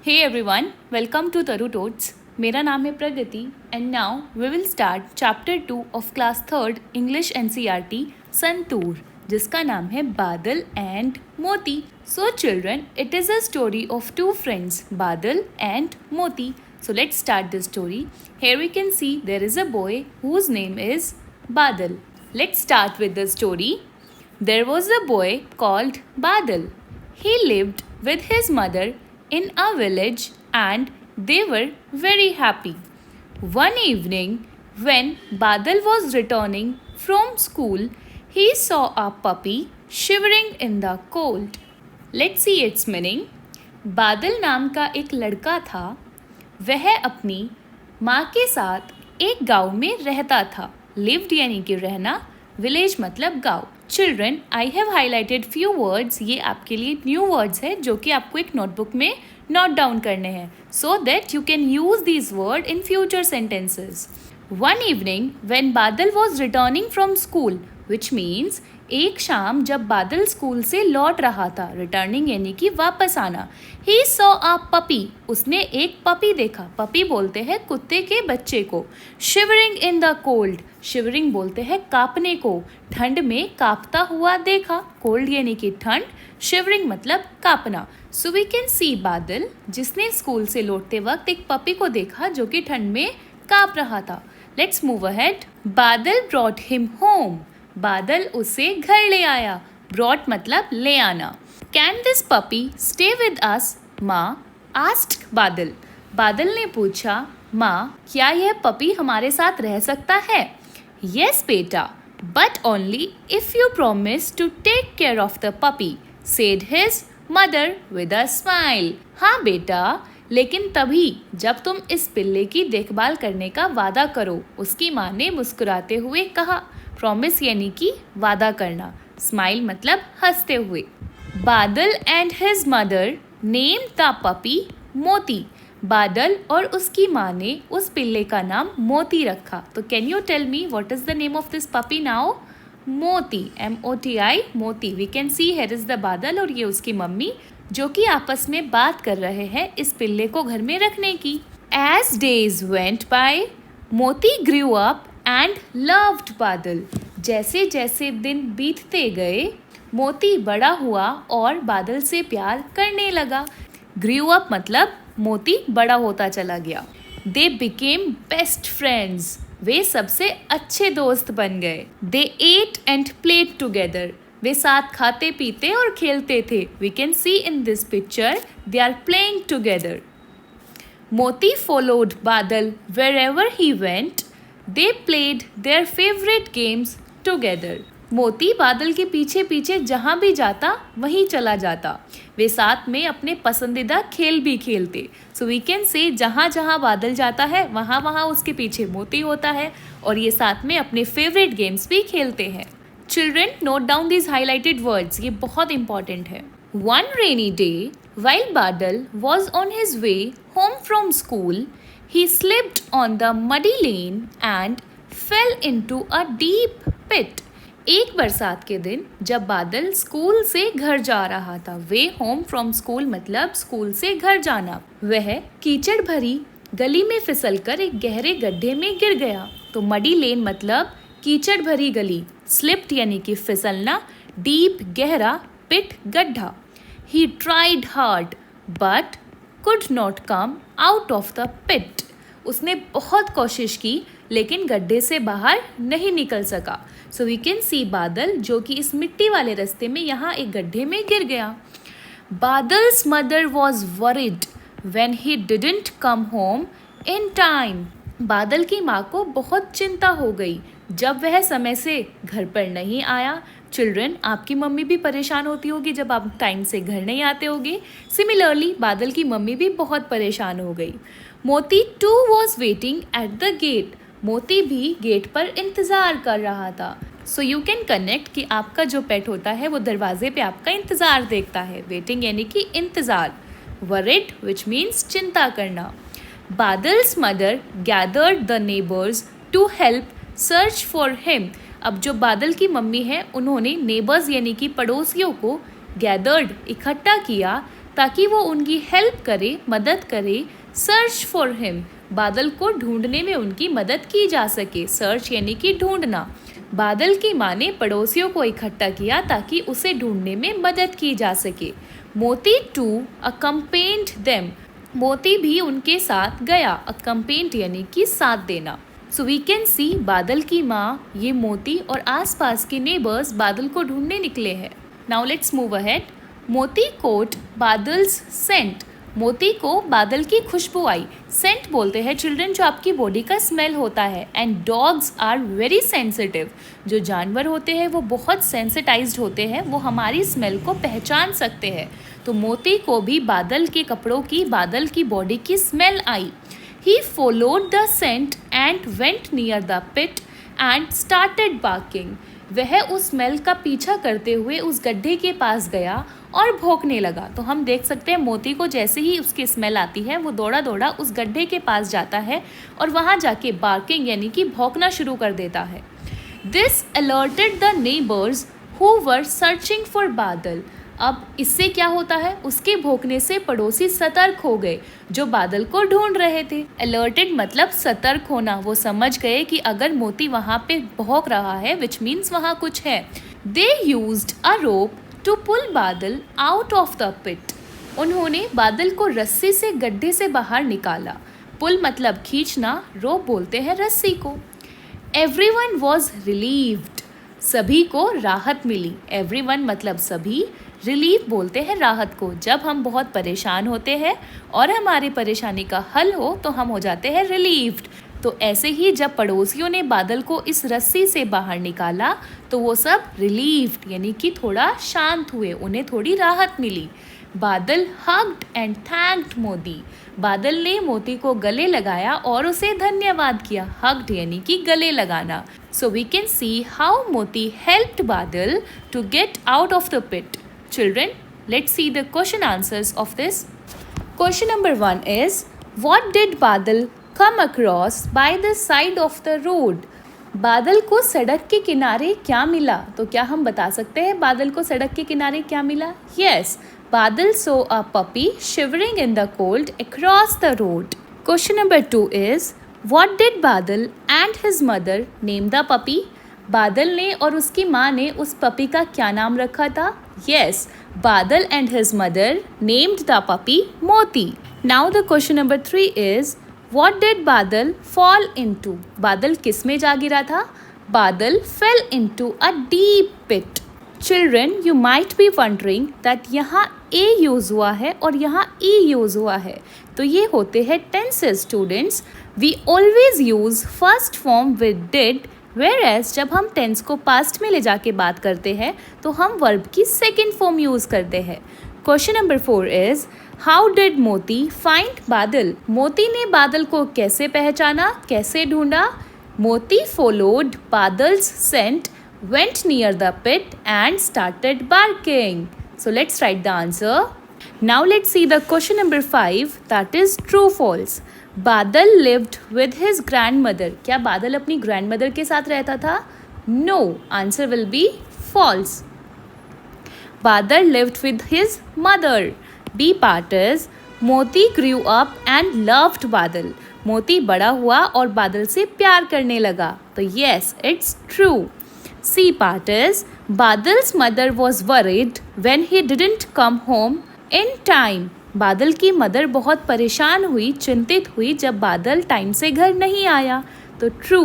Hey everyone, welcome to Taru Totes. मेरा नाम है प्रगति and now we will start chapter 2 of class 3rd English NCERT santoor जिसका नाम है बादल and मोती. So children, it is a story of two friends, Badal and Moti. So let's start the story. Here we can see there is a boy whose name is Badal. Let's start with the story. There was a boy called Badal. He lived with his mother in a village and they were very happy. One evening, when Badal was returning from school, he saw a puppy shivering in the cold. Let's see its meaning. बादल नाम का एक लड़का था. वह अपनी माँ के साथ एक गांव में रहता था. Lived यानी कि रहना, विलेज मतलब गांव. Children, I have highlighted few words. ये आपके लिए न्यू वर्ड्स है जो कि आपको एक नोटबुक में नोट डाउन करने हैं so that you can use this word in future sentences. One evening when Badal was returning from school which means एक शाम जब बादल स्कूल से लौट रहा था. रिटर्निंग यानी कि वापस आना. He saw a puppy. उसने एक पपी देखा. पपी बोलते हैं कुत्ते के बच्चे को. Shivering in the cold. Shivering बोलते हैं कांपने को. ठंड में कांपता हुआ देखा. कोल्ड यानी कि ठंड, शिवरिंग मतलब कांपना. सो वी कैन सी बादल जिसने स्कूल से लौटते वक्त एक पपी को देखा जो कि ठंड में कांप रहा था. Let's move ahead. बादल ब्रॉट हिम होम. बादल उसे घर ले आया. ब्रॉट मतलब ले आना. Can this puppy stay with us माँ? आस्क्ड बादल. बादल ने पूछा, माँ क्या यह पपी हमारे साथ रह सकता है? यस बेटा, but only if you promise to take care of the puppy, said his mother with a smile. हाँ बेटा, लेकिन तभी जब तुम इस पिल्ले की देखभाल करने का वादा करो, उसकी माँ ने मुस्कुराते हुए कहा. प्रॉमिस यानी कि वादा करना. स्माइल मतलब हंसते हुए. बादल and his mother name the puppy मोती. बादल और उसकी माँ ने उस पिल्ले का नाम मोती रखा. तो can you tell me what is the name of this puppy now? Moti. MOTI, Moti. We can see here is the Badal और ये उसकी मम्मी जो कि आपस में बात कर रहे हैं इस पिल्ले को घर में रखने की. एज डेज वेंट बाय, मोती ग्रू अप एंड लव्ड बादल. जैसे जैसे दिन बीतते गए मोती बड़ा हुआ और बादल से प्यार करने लगा. ग्रू अप मतलब मोती बड़ा होता चला गया. They became best friends. वे सबसे अच्छे दोस्त बन गए. They ate and played together. वे साथ खाते पीते और खेलते थे. We can see in this picture they are playing together. Moti followed Badal wherever he went. They played their favorite games together. मोती बादल के पीछे पीछे जहाँ भी जाता वहीं चला जाता. वे साथ में अपने पसंदीदा खेल भी खेलते. सो वी कैन से जहाँ जहाँ बादल जाता है वहाँ वहाँ उसके पीछे मोती होता है और ये साथ में अपने फेवरेट गेम्स भी खेलते हैं. Children, note down these highlighted words. ये बहुत इंपॉर्टेंट है. One rainy day while Badal was on his way home from school, he slipped on the muddy lane and fell into a deep pit. एक बरसात के दिन जब बादल school से घर जा रहा था. वे होम फ्रॉम स्कूल मतलब स्कूल से घर जाना. वह कीचड़ भरी गली में फिसलकर एक गहरे गड्ढे में गिर गया. तो मडी लेन मतलब कीचड़ भरी गली. स्लिप्ड यानी कि फिसलना. डीप गहरा. पिट गड्ढा. He tried hard but could not come out of the pit. उसने बहुत कोशिश की लेकिन गड्ढे से बाहर नहीं निकल सका. So we can see बादल जो कि इस मिट्टी वाले रास्ते में यहाँ एक गड्ढे में गिर गया. Badal's mother was worried when he didn't come home in time. बादल की माँ को बहुत चिंता हो गई जब वह समय से घर पर नहीं आया. चिल्ड्रन, आपकी मम्मी भी परेशान होती होगी जब आप टाइम से घर नहीं आते होगे. सिमिलरली बादल की मम्मी भी बहुत परेशान हो गई. Moti too was waiting at the gate. Moti भी गेट पर इंतज़ार कर रहा था. सो यू कैन कनेक्ट कि आपका जो पेट होता है वो दरवाजे पे आपका इंतज़ार देखता है. वेटिंग यानी कि इंतज़ार. वरिड विच मीन्स चिंता करना. Badal's mother gathered the neighbours to help search for him. अब जो बादल की मम्मी है उन्होंने नेबर्स यानी कि पड़ोसियों को गैदर्ड इकट्ठा किया ताकि वो उनकी हेल्प करे, मदद करे। सर्च फॉर हिम, बादल को ढूंढने में उनकी मदद की जा सके। सर्च यानी कि ढूंढना। बादल की माँ ने पड़ोसियों को इकट्ठा किया ताकि उसे ढूंढने में मदद की जा सके। मोती टू अकम्पेन्ड देम, मोती भी उनके साथ गया। अकम्पेन्ड यानी कि साथ देना। सो वी कैन सी बादल की माँ, ये मोती और आसपास के नेबर्स बादल को ढूंढने निकले हैं। Now let's move ahead. मोती कोट बादल्स सेंट, मोती को बादल की खुशबू आई। सेंट बोलते हैं चिल्ड्रन जो आपकी बॉडी का स्मेल होता है। And dogs are very sensitive, जो जानवर होते हैं वो बहुत सेंसिटाइज्ड होते हैं, वो हमारी स्मेल को पहचान सकते हैं। तो मोती को भी बादल के कपड़ों की, बादल की बॉडी की smell I. He followed the scent and went near the pit and started barking. वह उस स्मेल का पीछा करते हुए उस गड्ढे के पास गया और भौंकने लगा। तो हम देख सकते हैं मोती को जैसे ही उसकी स्मेल आती है वो दौड़ा दौड़ा उस गड्ढे के पास जाता है और वहाँ जाके बार्किंग यानी कि भौंकना शुरू कर देता है। This alerted the neighbors who were searching for बादल। अब इससे क्या होता है, उसके भौंकने से पड़ोसी सतर्क हो गए जो बादल को ढूंढ रहे थे। अलर्टेड मतलब सतर्क होना, वो समझ गए कि अगर मोती वहाँ पे भौंक रहा है विच मीन्स वहाँ कुछ है। They used a rope to pull बादल आउट ऑफ द पिट, उन्होंने बादल को रस्सी से गड्ढे से बाहर निकाला। पुल मतलब खींचना, रोप बोलते हैं रस्सी को। एवरीवन वॉज रिलीव्ड, सभी को राहत मिली। एवरीवन मतलब सभी, रिलीफ बोलते हैं राहत को। जब हम बहुत परेशान होते हैं और हमारी परेशानी का हल हो तो हम हो जाते हैं रिलीव्ड। तो ऐसे ही जब पड़ोसियों ने बादल को इस रस्सी से बाहर निकाला तो वो सब रिलीव्ड यानी कि थोड़ा शांत हुए, उन्हें थोड़ी राहत मिली। बादल हग्ड एंड थैंक्ड मोती, बादल ने मोती को गले लगाया और उसे धन्यवाद किया। हग्ड यानी कि गले लगाना। So we can see how Moti helped Badal to get out of the pit. Children, let's see the question answers of this. Question number 1 is, what did Badal come across by the side of the road? बादल को सड़क के किनारे क्या मिला? तो क्या हम बता सकते हैं बादल को सड़क के किनारे क्या मिला? Yes, Badal saw a puppy shivering in the cold across the road. Question number 2 is, what did Badal and his mother name the puppy? बादल ने और उसकी माँ ने उस पपी का क्या नाम रखा था? Yes, Badal and his mother named the puppy Moti. Now the question number 3 is, what did Badal fall into? बादल किस में जा गिरा था? Badal fell into a deep pit. Children, you might be wondering that यहाँ A use हुआ है और यहाँ E यूज़ हुआ है। तो ये होते हैं tenses students. We always use first form with did, whereas जब हम टेंस को पास्ट में ले जाके बात करते हैं तो हम वर्ब की सेकेंड फॉर्म यूज़ करते हैं। Question number 4 is, how did मोती फाइंड बादल? मोती ने बादल को कैसे पहचाना, कैसे ढूंढा? Moti followed Badal's scent, went near the pit and started barking. So let's write the answer. Now let's see the question number 5, that is true false. Badal lived with his grandmother, क्या बादल अपनी ग्रैंडमदर के साथ रहता था? No, answer will be false. Badal lived with his mother. B part is, Moti grew up and loved बादल, मोती बड़ा हुआ और बादल से प्यार करने लगा। तो yes, it's true. C part is, Badal's mother was worried when he didn't come home in time, Badal की मदर बहुत परेशान हुई, चिंतित हुई जब बादल टाइम से घर नहीं आया। तो true.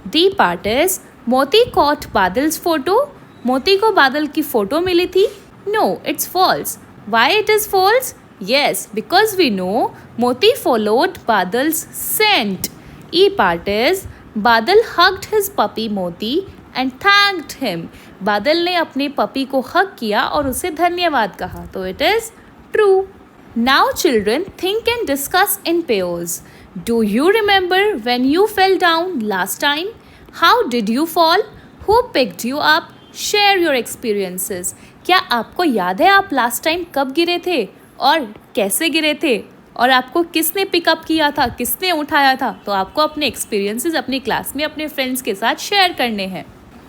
D part is, Moti caught Badal's photo, Moti को बादल की फोटो मिली थी। No, it's false. Why it is false? Yes, because we know Moti followed Badal's scent. E part is, Badal hugged his puppy Moti and thanked him, Badal ने अपने पपी को हग किया और उसे धन्यवाद कहा। तो it is true. Now children, think and discuss in pairs. Do you remember when you fell down last time? How did you fall? Who picked you up? Share your experiences. क्या आपको याद है आप लास्ट टाइम कब गिरे थे और कैसे गिरे थे और आपको किसने पिकअप किया था, किसने उठाया था? तो आपको अपने एक्सपीरियंसेस अपनी क्लास में अपने फ्रेंड्स के साथ शेयर करने हैं।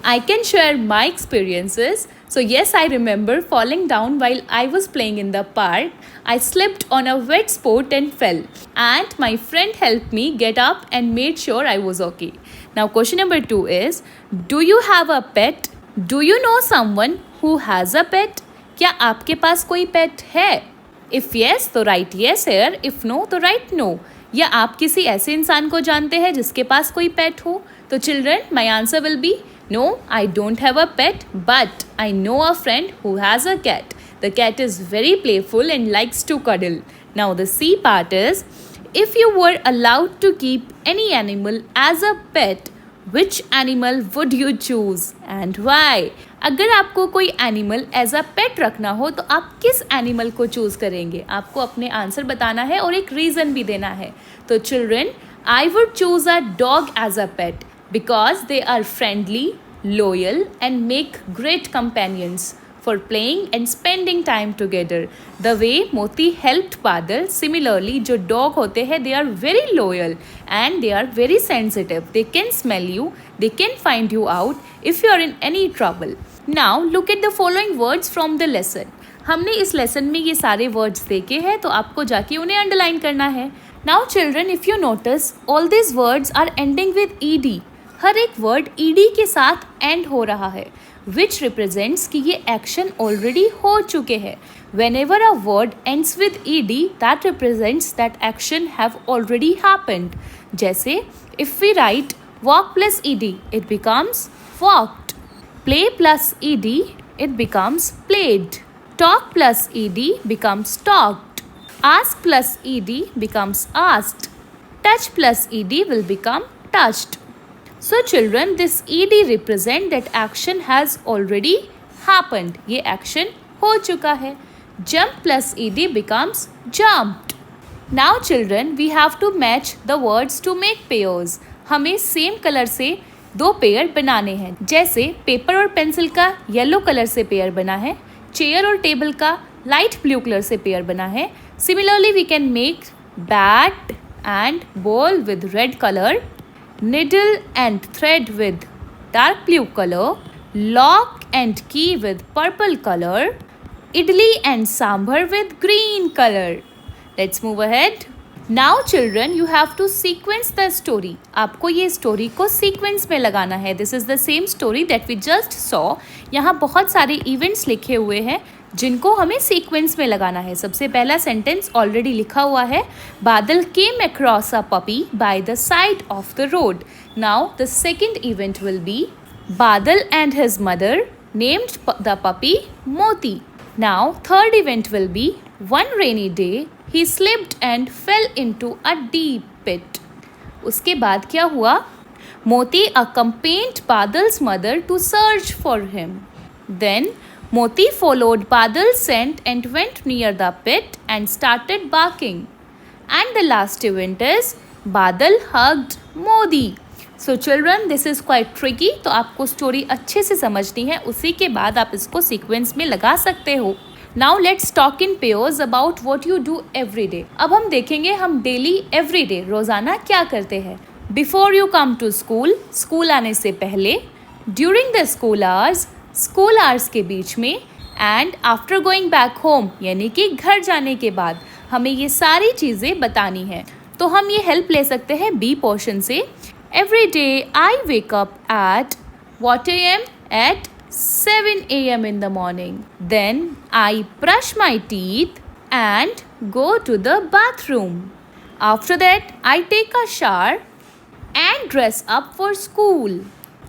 I can share my experiences So yes, I remember falling down while I was playing in the park. I slipped on a wet spot and fell. And my friend helped me get up and made sure I was okay. Now question number 2 is, do you have a pet? Do you know someone who has a pet? क्या आपके पास कोई pet है? If yes, तो write yes here. If no, तो write no. या आप किसी ऐसे इंसान को जानते हैं जिसके पास कोई पेट हो? तो children, my answer will B no, I don't have a pet, but I know a friend who has a cat. The cat is very playful and likes to cuddle. Now the C part is, if you were allowed to keep any animal as a pet, which animal would you choose and why? अगर आपको कोई animal as a पेट रखना हो तो आप किस animal को choose करेंगे? आपको अपने आंसर बताना है और एक रीजन भी देना है. तो children, I would choose a dog as a pet because they are friendly, loyal and make great companions for playing and spending time together. The way Moti helped Badal, similarly जो dog होते हैं they are very loyal and they are very sensitive. They can smell you, they can find you out if you are in any trouble. Now look at the following words from the lesson. हमने इस lesson में ये सारे words देखे हैं तो आपको जाके उन्हें अंडरलाइन करना है. Now children, if you notice, all these words are ending with ed. हर एक वर्ड ed के साथ एंड हो रहा है, विच रिप्रेजेंट्स कि ये एक्शन ऑलरेडी हो चुके हैं. Whenever a word ends with ed, that represents that action have already happened. जैसे if we write walk plus ed, it becomes walked. Play plus ed, it becomes played. Talk plus ed becomes talked. Ask plus ed becomes asked. Touch plus ed will become touched. So children, this ed represent that action has already happened. ये action हो चुका है. Jump plus ed becomes jumped. Now children, we have to match the words to make pairs. हमें same colour से दो pair बनाने हैं. जैसे पेपर और पेंसिल का येलो कलर से पेयर बना है, चेयर और टेबल का लाइट ब्लू कलर से पेयर बना है. Similarly, we can make bat and ball with red color, needle and thread with dark blue color, lock and key with purple color, idli and sambar with green color. Let's move ahead. Now children, you have to sequence the story. आपको ये story को sequence में लगाना है. This is the same story that we just saw. यहाँ बहुत सारे events लिखे हुए हैं जिनको हमें सीक्वेंस में लगाना है. सबसे पहला सेंटेंस ऑलरेडी लिखा हुआ है. Badal came across a puppy by the side of the road. Now the second event will be Badal and his mother named the puppy Moti. Now third event will be one rainy day he slipped and fell into a deep pit. उसके बाद क्या हुआ? Moti accompanied Badal's mother to search for him. Then Moti followed Badal's scent and went near the pit and started barking. And the last event is Badal hugged Modi. So children, this is quite tricky. तो आपको story अच्छे से समझनी है, उसी के बाद आप इसको सीक्वेंस में लगा सकते हो. Now let's talk in pairs about what you do every day. अब हम देखेंगे हम डेली एवरी डे रोजाना क्या करते हैं. Before you come to school, school आने से पहले, during the school hours, school hours के बीच में, and after going back home, यानी कि घर जाने के बाद हमें ये सारी चीज़ें बतानी है. तो हम ये हेल्प ले सकते हैं बी पोर्शन से. Every day I wake up at what a.m. at 7 a.m. in the morning. Then I brush my teeth and go to the bathroom. After that, I take a shower and dress up for school.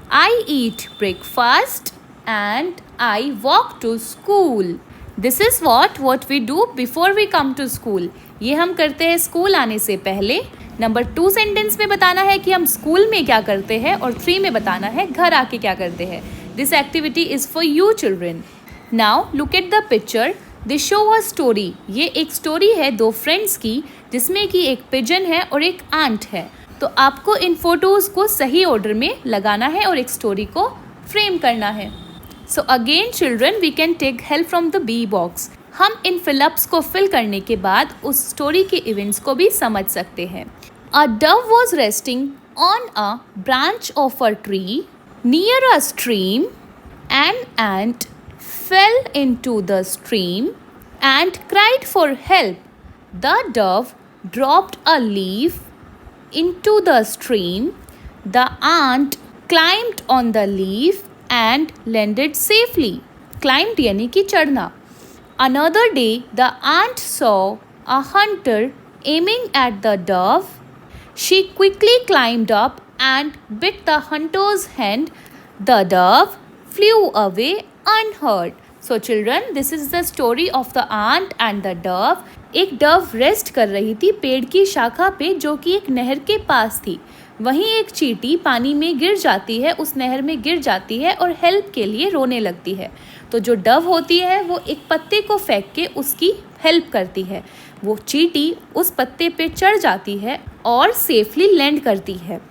I eat breakfast and I walk to school. This is what we do before we come to school. ये हम करते हैं school आने से पहले. Number 2 sentence में बताना है कि हम स्कूल में क्या करते हैं और 3 में बताना है घर आके क्या करते हैं. This activity is for you children. Now look at the picture. They show a story. ये एक स्टोरी है दो फ्रेंड्स की जिसमें कि एक पिजन है और एक आंट है. तो आपको इन फोटोज़ को सही ऑर्डर में लगाना है और एक स्टोरी को फ्रेम करना है. So again children, we can take help from the B box. हम इन फिलअप्स को फिल करने के बाद उस स्टोरी के इवेंट्स को भी समझ सकते हैं. A dove was resting on a branch of a tree near a stream. An ant fell into the stream and cried for help. The dove dropped a leaf into the stream. The ant climbed on the leaf and landed safely. Climbed यानी कि चढ़ना. Another day, the ant saw a hunter aiming at the dove. She quickly climbed up and bit the hunter's hand. The dove flew away unhurt. So children, this is the story of the ant and the dove. एक Dove rest कर रही थी पेड़ की शाखा पे जो कि एक नहर के पास थी. वहीं एक चींटी पानी में गिर जाती है, उस नहर में गिर जाती है और हेल्प के लिए रोने लगती है. तो जो डव होती है वो एक पत्ते को फेंक के उसकी हेल्प करती है. वो चींटी उस पत्ते पे चढ़ जाती है और सेफली लैंड करती है.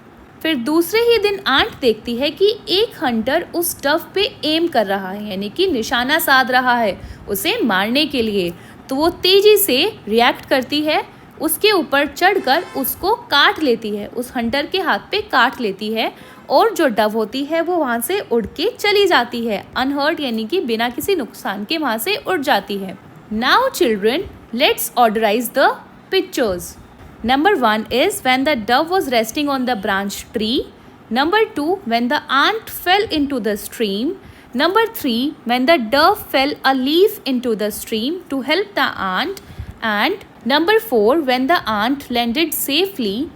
फिर दूसरे ही दिन आंट देखती है कि एक हंटर उस डव पे एम कर रहा है, यानी कि निशाना साध रहा है उसे मारने के लिए. तो वो तेज़ी से रिएक्ट करती है, उसके ऊपर चढ़कर उसको काट लेती है, उस हंटर के हाथ पे काट लेती है और जो डव होती है वो वहाँ से उड़ के चली जाती है. अनहर्ट यानी कि बिना किसी नुकसान के वहाँ से उड़ जाती है. Now children, let's orderise the pictures. Number 1 is when the dove was resting on the branch tree. Number 2, when the ant fell into the stream. Number 3, when the dove fell a leaf into the stream to help the ant. And number 4, when the ant landed safely.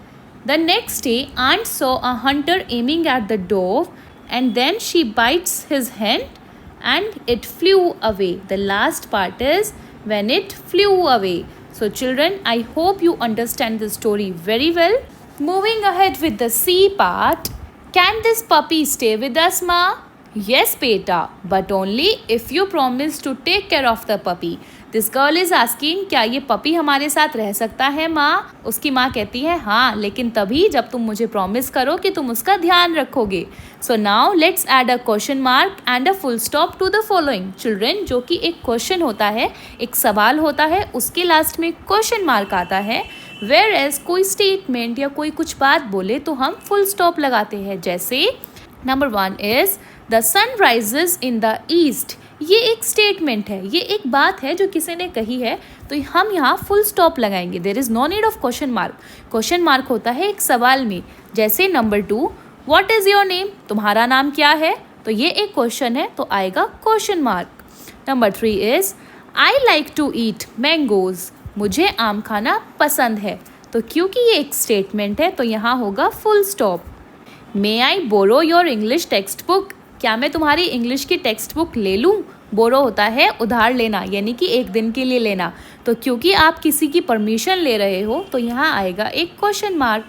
The next day, ant saw a hunter aiming at the dove and then she bites his hand and it flew away. The last part is when it flew away. So children, I hope you understand the story very well. Moving ahead with the C part. Can this puppy stay with us, Ma? Yes, beta, but only if you promise to take care of the puppy. This girl is asking, क्या ये puppy हमारे साथ रह सकता है माँ? उसकी माँ कहती है हाँ, लेकिन तभी जब तुम मुझे प्रॉमिस करो कि तुम उसका ध्यान रखोगे. So now let's add a question mark and a full stop to the following. Children, जो कि एक क्वेश्चन होता है, एक सवाल होता है, उसके लास्ट में क्वेश्चन मार्क आता है. वेयर एज कोई स्टेटमेंट या कोई कुछ बात बोले तो हम फुल स्टॉप लगाते हैं. जैसे number 1 is the sun rises in the east. ये एक स्टेटमेंट है, ये एक बात है जो किसी ने कही है, तो हम यहाँ फुल स्टॉप लगाएंगे. There is no need of question mark. Question mark होता है एक सवाल में. जैसे number 2, what is your name? तुम्हारा नाम क्या है? तो ये एक क्वेश्चन है, तो आएगा question mark. Number 3 is I like to eat mangoes. मुझे आम खाना पसंद है. तो क्योंकि ये एक स्टेटमेंट है तो यहाँ होगा full stop. May I borrow your English text book. क्या मैं तुम्हारी इंग्लिश की टेक्स्ट बुक ले लूँ? बोरो होता है उधार लेना, यानी कि एक दिन के लिए लेना. तो क्योंकि आप किसी की परमिशन ले रहे हो तो यहाँ आएगा एक question mark.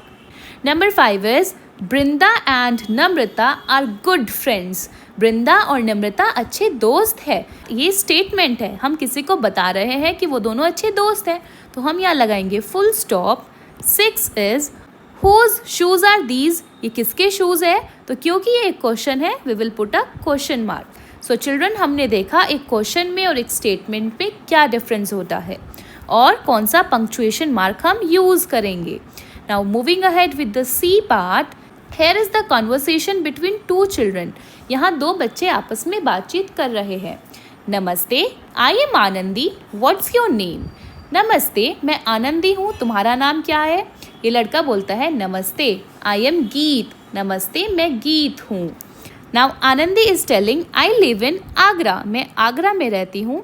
Number 5 is Brinda and Namrata are good friends. Brinda और नम्रता अच्छे दोस्त है. ये स्टेटमेंट है, हम किसी को बता रहे हैं कि वो दोनों अच्छे दोस्त हैं, तो हम यहाँ लगाएंगे full stop. 6 is whose shoes are these. ये किसके शूज़ है? तो क्योंकि ये एक क्वेश्चन है, we will put a question mark. So children, हमने देखा एक क्वेश्चन में और एक स्टेटमेंट में क्या डिफरेंस होता है और कौन सा पंक्चुएशन मार्क हम यूज़ करेंगे. Now moving ahead with the C part. Here is the conversation between 2 children. यहाँ 2 बच्चे आपस में बातचीत कर रहे हैं. नमस्ते, I am Anandi. What's your name? नमस्ते, मैं आनंदी हूँ. तुम्हारा नाम क्या है? ये लड़का बोलता है नमस्ते, आई एम गीत. नमस्ते, मैं गीत हूँ. Now Anandi is telling I live in Agra. मैं आगरा में रहती हूँ.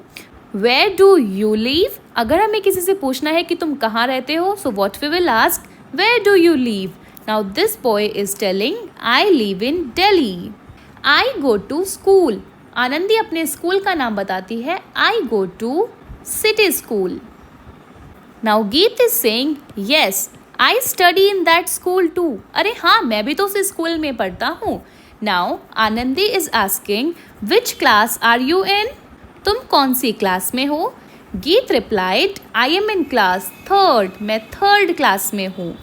Where do you live? अगर हमें किसी से पूछना है कि तुम कहाँ रहते हो, so what we will ask, where do you live? Now this boy is telling I live in Delhi. I go to school. Anandi अपने स्कूल का नाम बताती है, I go to city school. Now Geet is saying yes I study in that school too. अरे हाँ, मैं भी तो उस स्कूल में पढ़ता हूँ. Now Anandi is asking which class are you in? तुम कौन सी क्लास में हो? Geet replied I am in class 3rd. मैं 3rd क्लास में हूँ.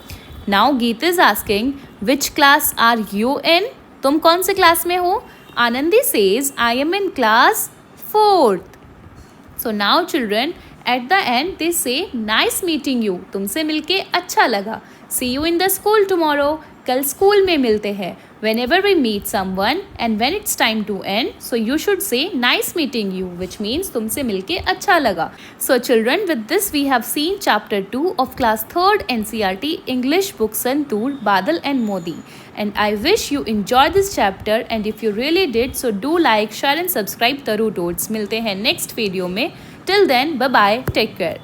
Now Geet is asking which class are you in? तुम कौन से क्लास में हो? Anandi says I am in class 4th. So now children, at the end they say nice meeting you. तुमसे मिलके अच्छा लगा. See you in the school tomorrow. कल स्कूल में मिलते हैं. Whenever we meet someone and when it's time to end, so you should say nice meeting you, which means तुमसे मिलके अच्छा लगा. So children, with this we have seen chapter 2 of class 3rd NCERT English book Santoor, Badal and Modi. And I wish you enjoyed this chapter, and if you really did, so do like, share and subscribe Taru Toads. मिलते हैं next video में. Till then, bye bye, take care.